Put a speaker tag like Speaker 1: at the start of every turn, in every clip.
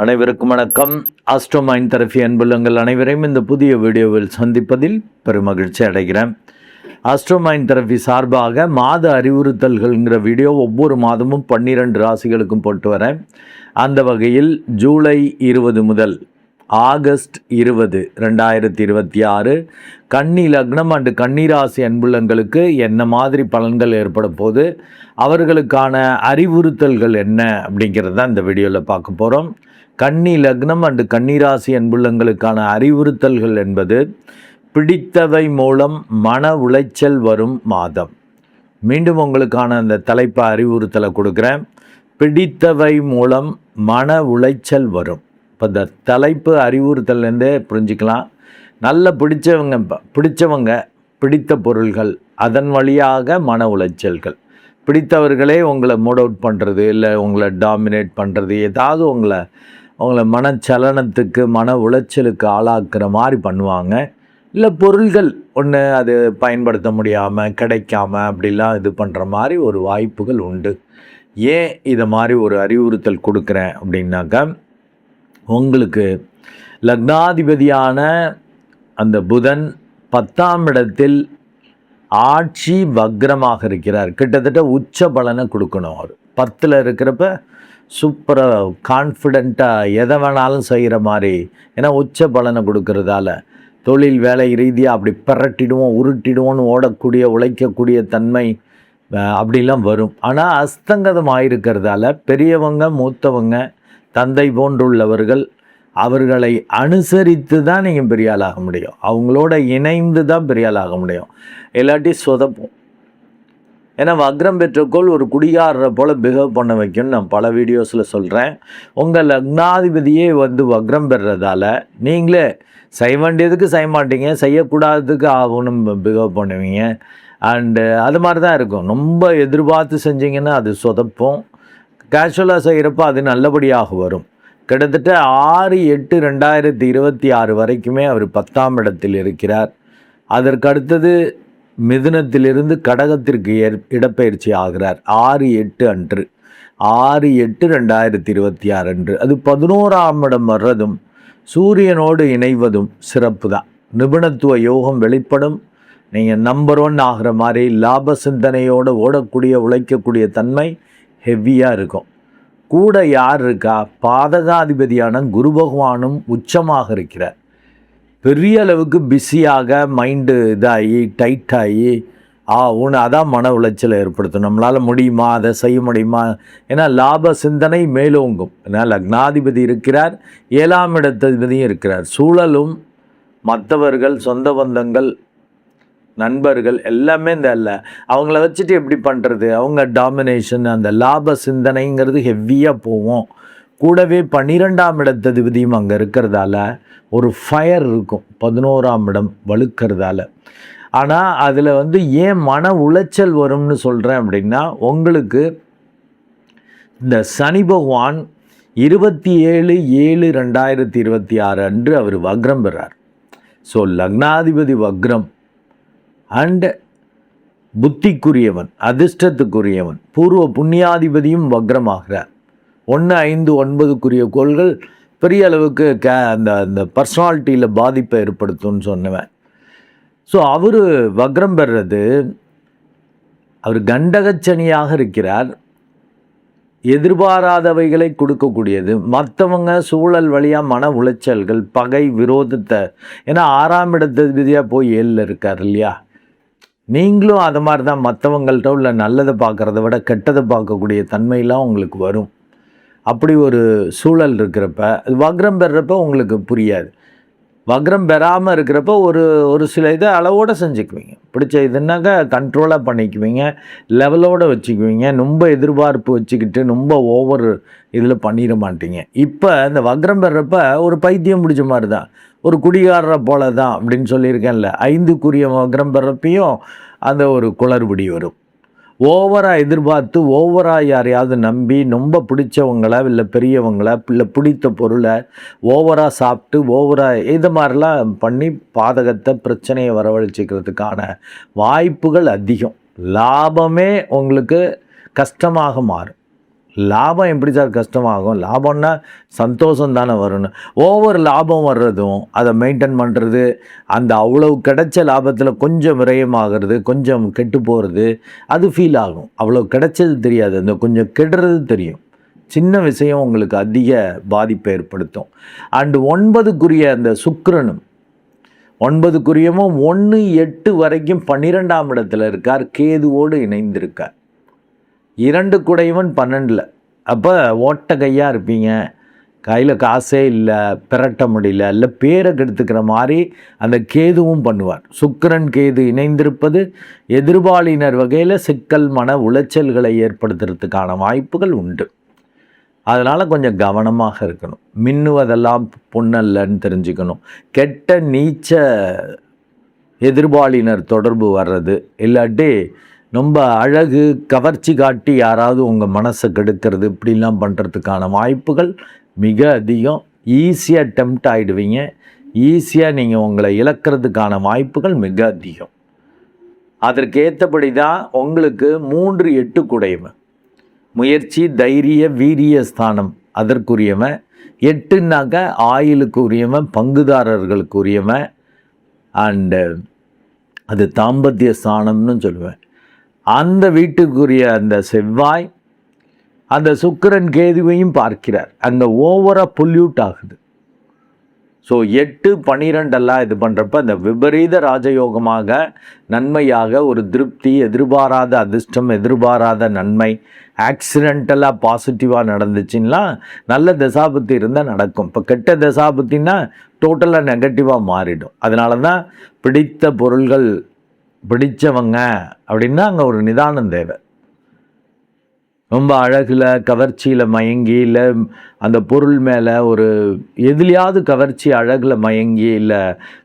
Speaker 1: அனைவருக்கும் வணக்கம். ஆஸ்ட்ரோமைண்ட் தெரபி அன்புள்ளங்கள் அனைவரையும் இந்த புதிய வீடியோவில் சந்திப்பதில் பெருமகிழ்ச்சி அடைகிறேன். ஆஸ்ட்ரோமைண்ட் தெரபி சார்பாக மாத அறிவுறுத்தல்கள்ங்கிற வீடியோ ஒவ்வொரு மாதமும் 12 ராசிகளுக்கும் போட்டு வரேன். அந்த வகையில் ஜூலை 20 முதல் ஆகஸ்ட் 20, 2026 கன்னி லக்னம் அண்டு கன்னிராசி அன்புள்ளங்களுக்கு என்ன மாதிரி பலன்கள் ஏற்பட போது, அவர்களுக்கான அறிவுறுத்தல்கள் என்ன அப்படிங்கிறது தான் இந்த வீடியோவில் பார்க்க போகிறோம். கன்னி லக்னம் அண்டு கன்னிராசி அன்புள்ளங்களுக்கான அறிவுறுத்தல்கள் என்பது பிடித்தவை மூலம் மன உளைச்சல் வரும் மாதம். மீண்டும் உங்களுக்கான அந்த தலைப்பை அறிவுறுத்தலை கொடுக்குறேன். பிடித்தவை மூலம் மன உளைச்சல் வரும். இப்போ இந்த தலைப்பு அறிவுறுத்தல்லேருந்தே புரிஞ்சுக்கலாம். நல்ல பிடித்தவங்க பிடித்த பொருள்கள், அதன் வழியாக மன உளைச்சல்கள். பிடித்தவர்களே உங்களை மூட் அவுட் பண்ணுறது, இல்லை உங்களை டாமினேட் பண்ணுறது, ஏதாவது உங்களை மனச்சலனத்துக்கு மன உளைச்சலுக்கு ஆளாக்குற மாதிரி பண்ணுவாங்க. இல்லை பொருள்கள் ஒன்று அது பயன்படுத்த முடியாமல் கிடைக்காம அப்படிலாம் இது பண்ணுற மாதிரி ஒரு வாய்ப்புகள் உண்டு. ஏன் இதை மாதிரி ஒரு அறிவுறுத்தல் கொடுக்குறேன் அப்படின்னாக்கா, உங்களுக்கு லக்னாதிபதியான அந்த புதன் 10ஆம் இடத்தில் ஆட்சி வக்ரமாக இருக்கிறார். கிட்டத்தட்ட உச்ச பலனை கொடுக்கணும். அவர் 10ல் இருக்கிறப்ப சூப்பராக கான்ஃபிடெண்ட்டாக எதை வேணாலும் செய்கிற மாதிரி, ஏன்னா உச்ச பலனை கொடுக்கறதால தொழில் வேலை ரீதியாக அப்படி பரட்டிடுவோம் உருட்டிடுவோன்னு ஓடக்கூடிய உழைக்கக்கூடிய தன்மை அப்படிலாம் வரும். ஆனால் அஸ்தங்கதம் ஆயிருக்கிறதால பெரியவங்க மூத்தவங்க தந்தை போன்றுள்ளவர்கள் அவர்களை அனுசரித்து தான் நீங்கள் பெரிய ஆளாக முடியும். அவங்களோட இணைந்து தான் பெரிய ஆளாக முடியும். இல்லாட்டி சொதப்போம். ஏன்னா வக்ரம் பெற்றக்கோள் ஒரு குடிகாரரை போல் பிஹேவ் பண்ண வைக்கும்னு நான் பல வீடியோஸில் சொல்கிறேன். உங்கள் லக்னாதிபதியே வக்ரம் பெறுறதால நீங்களே செய்ய வேண்டியதுக்கு செய்ய மாட்டீங்க, செய்யக்கூடாததுக்கு ஆகணும் பிஹேவ் பண்ணுவீங்க. அண்டு அது மாதிரி தான் இருக்கும். ரொம்ப எதிர்பார்த்து செஞ்சிங்கன்னா அது சொதப்போம். கேஷுவலாக செய்கிறப்ப அது நல்லபடியாக வரும். கிட்டத்தட்ட 6/8/2026 வரைக்குமே அவர் 10ஆம் இடத்தில் இருக்கிறார். அதற்கு அடுத்தது மிதுனத்திலிருந்து கடகத்திற்கு இடப்பெயர்ச்சி ஆகிறார் 6/8 அன்று, 6/8/2026 அன்று. அது 11ஆம் இடம் வர்றதும் சூரியனோடு இணைவதும் சிறப்பு தான். நிபுணத்துவ யோகம் வெளிப்படும். நீங்கள் நம்பர் 1 ஆகிற மாதிரி லாப சிந்தனையோடு ஓடக்கூடிய உழைக்கக்கூடிய தன்மை ஹெவியாக இருக்கும். கூட யார் இருக்கா? பாதகாதிபதியான குரு பகவானும் உச்சமாக இருக்கிறார். பெரிய அளவுக்கு பிஸியாக மைண்டு இதாகி டைட்டாகி அதான் மன உளைச்சலை ஏற்படுத்தும். நம்மளால் முடியுமா, அதை செய்ய முடியுமா? ஏன்னா லாப சிந்தனை மேலோங்கும். ஏன்னா லக்னாதிபதி இருக்கிறார், 7ஆம் இடத்ததிபதியும் இருக்கிறார். சூழலும் மற்றவர்கள், சொந்த பந்தங்கள், நண்பர்கள் எல்லாமே அவங்கள வச்சுட்டு எப்படி பண்ணுறது, அவங்க டாமினேஷன், அந்த லாப சிந்தனைங்கிறது ஹெவியாக போவோம். கூடவே 12ஆம் இடத்ததிபதியும் அங்கே இருக்கிறதால ஒரு ஃபயர் இருக்கும். 11ஆம் இடம் வலுக்கிறதால. ஆனால் அதில் ஏன் மன உளைச்சல் வரும்னு சொல்கிறேன் அப்படின்னா, உங்களுக்கு இந்த சனி பகவான் 27/7/2026 அன்று அவர் வக்ரம் பெறார். ஸோ லக்னாதிபதி வக்ரம் அண்ட் புத்திக்குரியவன், அதிர்ஷ்டத்துக்குரியவன், பூர்வ புண்ணியாதிபதியும் வக்ரமாகிறார். 1, 5, 9க்குரிய கோள்கள் பெரிய அளவுக்கு அந்த பர்சனாலிட்டியில் பாதிப்பை ஏற்படுத்தும்னு சொன்னவன். ஸோ அவர் வக்ரம் பெறுறது, அவர் கண்டகச்சனியாக இருக்கிறார். எதிர்பாராதவைகளை கொடுக்கக்கூடியது. மற்றவங்க சூழல் வழியாக மன உளைச்சல்கள், பகை, விரோதத்தை, ஏன்னா 6ஆம் இடத்ததிபதியாக போய் 7ல் இருக்கார் இல்லையா? நீங்களும் அது மாதிரி தான். மற்றவங்கள்ட்ட உள்ள நல்லதை பார்க்குறத விட கெட்டதை பார்க்கக்கூடிய தன்மையெல்லாம் உங்களுக்கு வரும். அப்படி ஒரு சூழல் இருக்கிறப்ப, அது வக்ரம் பெறுறப்ப உங்களுக்கு புரியாது. வக்ரம் பெறாமல் இருக்கிறப்ப ஒரு சில இதை அளவோடு செஞ்சுக்குவீங்க. பிடிச்ச இதுனாக்கா கண்ட்ரோலாக பண்ணிக்குவீங்க, லெவலோடு வச்சுக்குவீங்க. ரொம்ப எதிர்பார்ப்பு வச்சுக்கிட்டு ரொம்ப ஓவர் இதில் பண்ணிட மாட்டீங்க. இப்போ இந்த வக்ரம் பெறுறப்ப ஒரு பைத்தியம் பிடிச்ச மாதிரி தான், ஒரு குடிகாரரை போல தான் அப்படின்னு சொல்லியிருக்கேன்ல. 5க்குரிய வக்ரம் பெறப்பையும் அந்த ஒரு குளறுபடி வரும். ஓவராக எதிர்பார்த்து ஓவராக யாரையாவது நம்பி ரொம்ப பிடிச்சவங்கள, இல்லை பெரியவங்கள, இல்லை பிடித்த பொருளை ஓவராக சாப்பிட்டு ஓவராக இது மாதிரிலாம் பண்ணி பாதகத்தை, பிரச்சனையை வரவழைச்சிக்கிறதுக்கான வாய்ப்புகள் அதிகம். லாபமே உங்களுக்கு கஷ்டமாக மாறும். லாபம் எப்படி சார் கஷ்டமாகும்? லாபம்னா சந்தோஷம் தானே வரணும். ஓவர் லாபம் வர்றதும் அதை மெயின்டைன் பண்ணுறது, அந்த அவ்வளவு கிடைச்ச லாபத்தில் கொஞ்சம் விரயமாகிறது, கொஞ்சம் கெட்டு போகிறது, அது ஃபீல் ஆகும். அவ்வளோ கிடைச்சது தெரியாது, அந்த கொஞ்சம் கெடுறது தெரியும். சின்ன விஷயம் உங்களுக்கு அதிக பாதிப்பை ஏற்படுத்தும். அண்டு 9க்குரிய அந்த சுக்கிரனும் 9க்குரியமும் 1, 8 வரைக்கும் 12ஆம் இடத்துல இருக்கார், கேதுவோடு இணைந்திருக்கார். 2 குடையவன் 12ல். அப்போ ஓட்ட கையாக இருப்பீங்க, கையில் காசே இல்லை, பிரட்ட முடியல, இல்லை பேரை கெடுத்துக்கிற மாதிரி அந்த கேதுவும் பண்ணுவார். சுக்கிரன் கேது இணைந்திருப்பது எதிர்பாலினர் வகையில் சிக்கல், மன உளைச்சல்களை ஏற்படுத்துறதுக்கான வாய்ப்புகள் உண்டு. அதனால் கொஞ்சம் கவனமாக இருக்கணும். மின்னுவதெல்லாம் பொன்னல்லன்னு தெரிஞ்சுக்கணும். கெட்ட நீச்ச எதிர்பாலினர் தொடர்பு வர்றது, இல்லாட்டி ரொம்ப அழகு கவர்ச்சி காட்டி யாராவது உங்கள் மனசை கெடுக்கிறது, இப்படிலாம் பண்ணுறதுக்கான வாய்ப்புகள் மிக அதிகம். ஈஸியாக டெம்ப்ட் ஆகிடுவீங்க. ஈஸியாக நீங்கள் உங்களை இழக்கிறதுக்கான வாய்ப்புகள் மிக அதிகம். அதற்கேற்றபடி தான் உங்களுக்கு 3, 8 குடையவன். முயற்சி, தைரிய, வீரிய ஸ்தானம் அதற்குரியவன். 8னாக்க ஆயுளுக்கு உரியவன், பங்குதாரர்களுக்கு உரியவன். அண்டு அது தாம்பத்திய ஸ்தானம்னு சொல்லுவேன். அந்த வீட்டுக்குரிய அந்த செவ்வாய் அந்த சுக்கிரன் கேதுவையும் பார்க்கிறார். அங்கே ஓவராக பொல்யூட் ஆகுது. ஸோ 8, 12 இது பண்ணுறப்ப அந்த விபரீத ராஜயோகமாக நன்மையாக ஒரு திருப்தி, எதிர்பாராத அதிர்ஷ்டம், எதிர்பாராத நன்மை, ஆக்சிடென்டலாக பாசிட்டிவாக நடந்துச்சுன்னா நல்ல தசாபுத்தி இருந்தால் நடக்கும். இப்போ கெட்ட தசாபுத்தின்னா டோட்டலாக நெகட்டிவாக மாறிடும். அதனால தான் பிடித்த பொருள்கள் பிடித்தவங்க அப்படின்னா அங்கே ஒரு நிதானம் தேவை. ரொம்ப அழகில் கவர்ச்சியில் மயங்கி, இல்லை அந்த பொருள் மேலே ஒரு எதுலையாவது கவர்ச்சி, அழகில் மயங்கி, இல்லை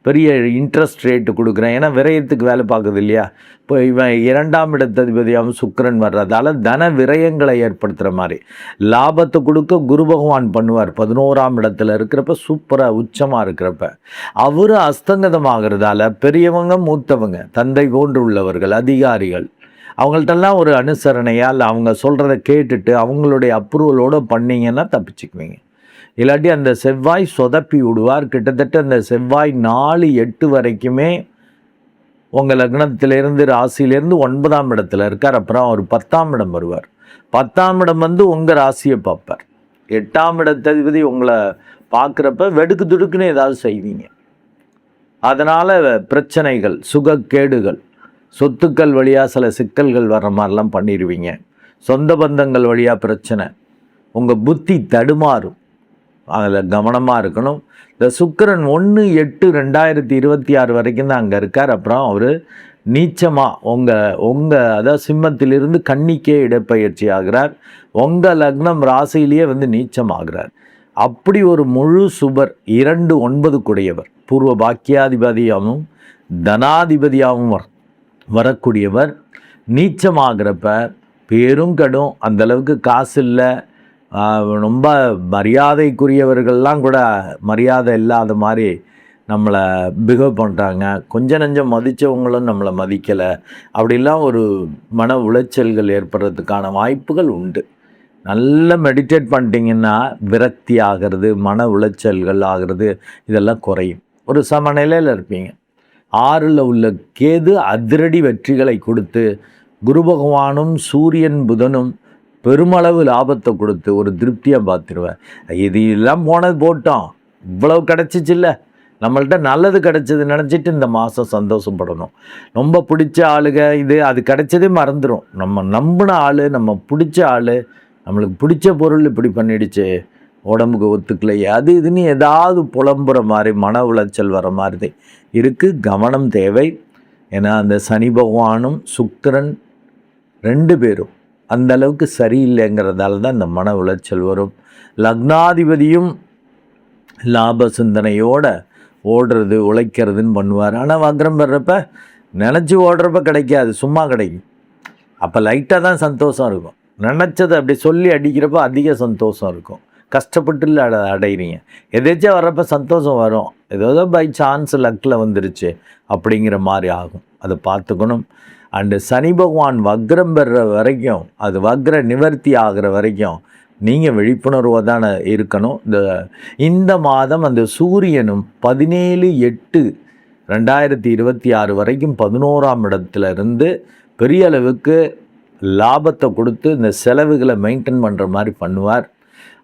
Speaker 1: பெரிய இன்ட்ரெஸ்ட் ரேட்டு கொடுக்குறேன். ஏன்னா விரயத்துக்கு வேலை பார்க்குது இல்லையா. இப்போ இவன் 2ஆம் இடத்ததிபதியாகவும் சுக்கிரன் வர்றதால தன விரயங்களை ஏற்படுத்துகிற மாதிரி லாபத்தை கொடுக்க குரு பகவான் பண்ணுவார். 11ஆம் இடத்துல இருக்கிறப்ப சூப்பராக உச்சமாக இருக்கிறப்ப அவர் அஸ்தங்கதமாகிறதால பெரியவங்க, மூத்தவங்க, தந்தை போன்று உள்ளவர்கள், அதிகாரிகள், அவங்கள்ட்டெல்லாம் ஒரு அனுசரணையால் அவங்க சொல்கிறத கேட்டுட்டு அவங்களுடைய அப்ரூவலோடு பண்ணிங்கன்னா தப்பிச்சுக்குவீங்க. இல்லாட்டி அந்த செவ்வாய் சொதப்பி விடுவார். கிட்டத்தட்ட அந்த செவ்வாய் 4, 8 வரைக்குமே உங்கள் லக்னத்திலேருந்து ராசியிலேருந்து 9ஆம் இடத்துல இருக்கார். அப்புறம் அவர் 10ஆம் இடம் வருவார். 10ஆம் இடம் வந்து உங்கள் ராசியை பார்ப்பார். 8ஆம் இடத்ததிபதி உங்களை பார்க்குறப்ப வெடுக்கு துடுக்குன்னு ஏதாவது செய்வீங்க. அதனால் பிரச்சனைகள், சுகக்கேடுகள், சொத்துக்கள் வழியாக சில சிக்கல்கள் வர்ற மாதிரிலாம் பண்ணிடுவீங்க. சொந்த பந்தங்கள் வழியாக பிரச்சனை, உங்கள் புத்தி தடுமாறும். அதில் கவனமாக இருக்கணும். இந்த சுக்கிரன் 1, 8, 2026 வரைக்கும் தான் அங்கே இருக்கார். அப்புறம் அவர் நீச்சமாக உங்கள் அதாவது சிம்மத்திலிருந்து கன்னிக்கே இடப்பெயர்ச்சி ஆகிறார். உங்கள் லக்னம் ராசியிலேயே வந்து நீச்சமாகிறார். அப்படி ஒரு முழு சுபர், 2, 9 குடையவர், பூர்வ பாக்கியாதிபதியாகவும் தனாதிபதியாகவும் வரக்கூடியவர் நீச்சமாகிறப்ப பேரும் கடும். அந்தளவுக்கு காசு இல்லை, ரொம்ப மரியாதைக்குரியவர்கள்லாம் கூட மரியாதை இல்லாத மாதிரி நம்மளை பிஹேவ் பண்ணுறாங்க. கொஞ்சம் நஞ்சம் மதித்தவங்களும் நம்மளை மதிக்கலை. அப்படிலாம் ஒரு மன உளைச்சல்கள் ஏற்படுறதுக்கான வாய்ப்புகள் உண்டு. நல்லா மெடிடேட் பண்ணிட்டீங்கன்னா விரக்தி ஆகிறது, மன உளைச்சல்கள் ஆகிறது, இதெல்லாம் குறையும். ஒரு சமநிலையில் இருப்பீங்க. 6ல் உள்ள கேது அதிரடி வெற்றிகளை கொடுத்து, குரு பகவானும் சூரியன் புதனும் பெருமளவு லாபத்தை கொடுத்து ஒரு திருப்தியாக பார்த்துருவேன். இது எல்லாம் போனது போட்டோம், இவ்வளவு கிடச்சிச்சு இல்லை, நம்மள்கிட்ட நல்லது கிடச்சது நினச்சிட்டு இந்த மாதம் சந்தோஷப்படணும். ரொம்ப பிடிச்ச ஆளுங்க இது அது கிடைச்சதே மறந்துடும். நம்ம நம்பின ஆள், நம்ம பிடிச்ச ஆள், நம்மளுக்கு பிடிச்ச பொருள் இப்படி பண்ணிடுச்சு, உடம்புக்கு ஒத்துக்கலையே, அது இதுன்னு ஏதாவது புலம்புற மாதிரி மன உளைச்சல் வர மாதிரி இருக்குது. கவனம் தேவை. ஏன்னா அந்த சனி பகவானும் சுக்கிரன் 2 பேரும் அந்த அளவுக்கு சரியில்லைங்கிறதால தான் இந்த மன உளைச்சல் வரும். லக்னாதிபதியும் லாப சிந்தனையோட ஓடுறது உழைக்கிறதுன்னு பண்ணுவார். ஆனால் வக்ரம் வர்றப்ப நினச்சி ஓடுறப்ப கிடைக்காது, சும்மா கிடைக்கும். அப்போ லைட்டாக தான் சந்தோஷம் இருக்கும். நினச்சதை அப்படி சொல்லி அடிக்கிறப்ப அதிக சந்தோஷம் இருக்கும். கஷ்டப்பட்டு அடைகிறீங்க. எதாச்சும் வர்றப்ப சந்தோஷம் வரும், ஏதோ பை சான்ஸ் லக்கில் வந்துருச்சு அப்படிங்கிற மாதிரி ஆகும். அதை பார்த்துக்கணும். அண்டு சனி பகவான் வக்ரம் பெறுற வரைக்கும், அது வக்ர நிவர்த்தி ஆகிற வரைக்கும் நீங்கள் விழிப்புணர்வாக தானே இருக்கணும். இந்த மாதம் அந்த சூரியனும் 17/8/2026 வரைக்கும் 11ஆம் இடத்துல இருந்து பெரிய அளவுக்கு லாபத்தை கொடுத்து இந்த செலவுகளை மெயின்டைன் பண்ணுற மாதிரி பண்ணுவார்.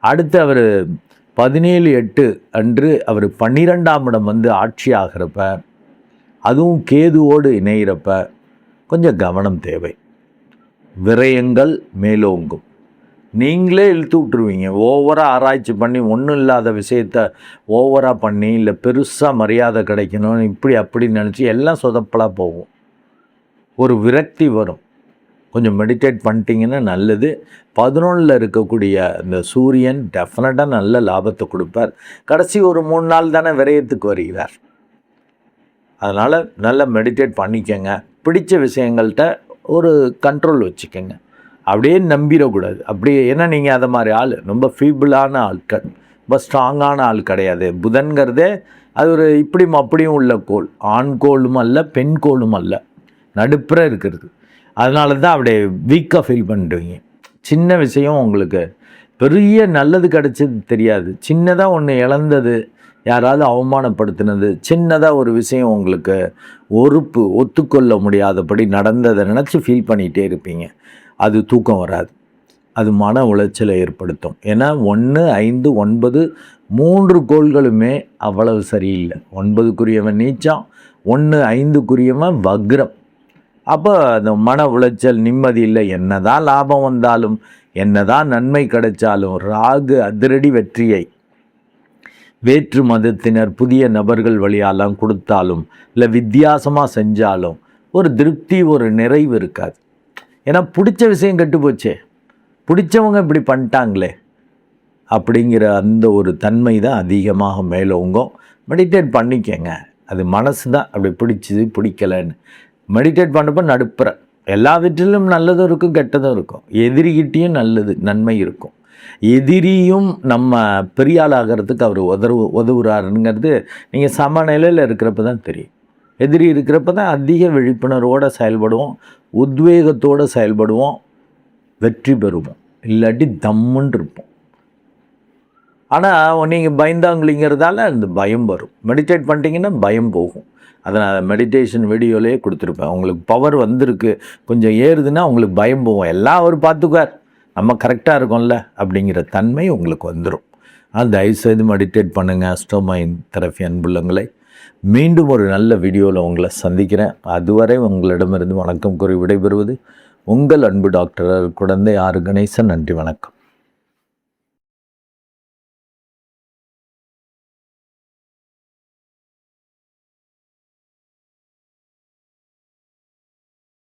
Speaker 1: அடுத்து அவர் 17/8 அன்று அவர் 12ஆம் இடம் வந்து ஆட்சி ஆகிறப்ப, அதுவும் கேதுவோடு இணைகிறப்ப கொஞ்சம் கவனம் தேவை. விரயங்கள் மேலோங்கும். நீங்களே இழுத்து விட்டுருவீங்க. ஓவராக ஆராய்ச்சி பண்ணி ஒன்றும் இல்லாத விஷயத்த ஓவராக பண்ணி, இல்லை பெருசாக மரியாதை கிடைக்கணும்னு இப்படி அப்படின்னு நினச்சி எல்லாம் சொதப்பலாக போகும். ஒரு விரக்தி வரும். கொஞ்சம் மெடிடேட் பண்ணிட்டீங்கன்னா நல்லது. 11ல் இருக்கக்கூடிய இந்த சூரியன் டெஃபினட்டாக நல்ல லாபத்தை கொடுப்பார். கடைசி ஒரு 3 நாள் தானே விரயத்துக்கு வருகிறார். அதனால் நல்லா மெடிடேட் பண்ணிக்கங்க. பிடிச்ச விஷயங்கள்கிட்ட ஒரு கண்ட்ரோல் வச்சுக்கோங்க. அப்படியே நம்பிடக்கூடாது. அப்படியே ஏன்னா நீங்கள் அதை மாதிரி ஆள் ரொம்ப ஃபீபிளான ஆட்கள், ரொம்ப ஸ்ட்ராங்கான ஆள் கிடையாது. புதன்கிறதே அது ஒரு இப்படியும் அப்படியும் உள்ள கோள். ஆண் கோளும் அல்ல, பெண் கோளும் அல்ல, நடுப்புற இருக்கிறது. அதனால தான் அப்படியே வீக்காக ஃபீல் பண்ணுறீங்க. சின்ன விஷயம் உங்களுக்கு பெரிய நல்லது கிடைச்சது தெரியாது. சின்னதாக ஒன்று இழந்தது, யாராவது அவமானப்படுத்தினது, சின்னதாக ஒரு விஷயம் உங்களுக்கு ஒத்துக்கொள்ள முடியாதபடி நடந்ததை நினச்சி ஃபீல் பண்ணிகிட்டே இருப்பீங்க. அது தூக்கம் வராது. அது மன உளைச்சலை ஏற்படுத்தும். ஏன்னா 1, 5, 9 3 கோள்களுமே அவ்வளவு சரியில்லை. 9க்குரியவன் நீச்சம், 1, 5க்குரியவன் வக்ரம். அப்போ அந்த மன உளைச்சல், நிம்மதி இல்லை. என்னதான் லாபம் வந்தாலும், என்னதான் நன்மை கிடைச்சாலும், ராகு அதிரடி வெற்றியை வேற்று மதத்தினர் புதிய நபர்கள் வழியாலாம் கொடுத்தாலும், இல்லை வித்தியாசமாக செஞ்சாலும் ஒரு திருப்தி, ஒரு நிறைவு இருக்காது. ஏன்னா பிடிச்ச விஷயம் கெட்டு போச்சே, பிடிச்சவங்க இப்படி பண்ணிட்டாங்களே அப்படிங்கிற அந்த ஒரு தன்மை தான் அதிகமாக மேலோங்கும். மெடிடேட் பண்ணிக்கங்க. அது மனசு தான் அப்படி பிடிச்சது பிடிக்கலைன்னு. மெடிடேட் பண்ணுறப்ப நடுப்புற எல்லா வீட்டிலும் நல்லதும் இருக்கும், கெட்டதும் இருக்கும். எதிரிகிட்டையும் நல்லது நன்மை இருக்கும். எதிரியும் நம்ம பெரிய ஆளாகிறதுக்கு அவர் உதவுறாருங்கிறது நீங்கள் சமநிலையில் இருக்கிறப்ப தான் தெரியும். எதிரி இருக்கிறப்ப தான் அதிக விழிப்புணர்வோடு செயல்படுவோம், உத்வேகத்தோடு செயல்படுவோம், வெற்றி பெறுவோம். இல்லாட்டி தம்முன்னு இருப்போம். ஆனால் நீங்கள் பயந்தாங்குழிங்கிறதால அந்த பயம் வரும். மெடிடேட் பண்ணிட்டீங்கன்னா பயம் போகும். அதை நான் மெடிடேஷன் வீடியோலேயே கொடுத்துருப்பேன். உங்களுக்கு பவர் வந்திருக்கு, கொஞ்சம் ஏறுதுன்னா உங்களுக்கு பயம் போகும். எல்லாம் அவர் பார்த்துக்குவார், நம்ம கரெக்டாக இருக்கோம்ல அப்படிங்கிற தன்மை உங்களுக்கு வந்துடும். ஆனால் தயவுசெய்து மெடிடேட் பண்ணுங்கள். அஸ்ட்ரோமைண்ட் தெரபி அன்புள்ளங்களை மீண்டும் ஒரு நல்ல வீடியோவில் உங்களை சந்திக்கிறேன். அதுவரை உங்களிடமிருந்து வணக்கம் கூறி விடைபெறுவது உங்கள் அன்பு டாக்டர் குழந்தை ஆர் கணேசன். நன்றி, வணக்கம்.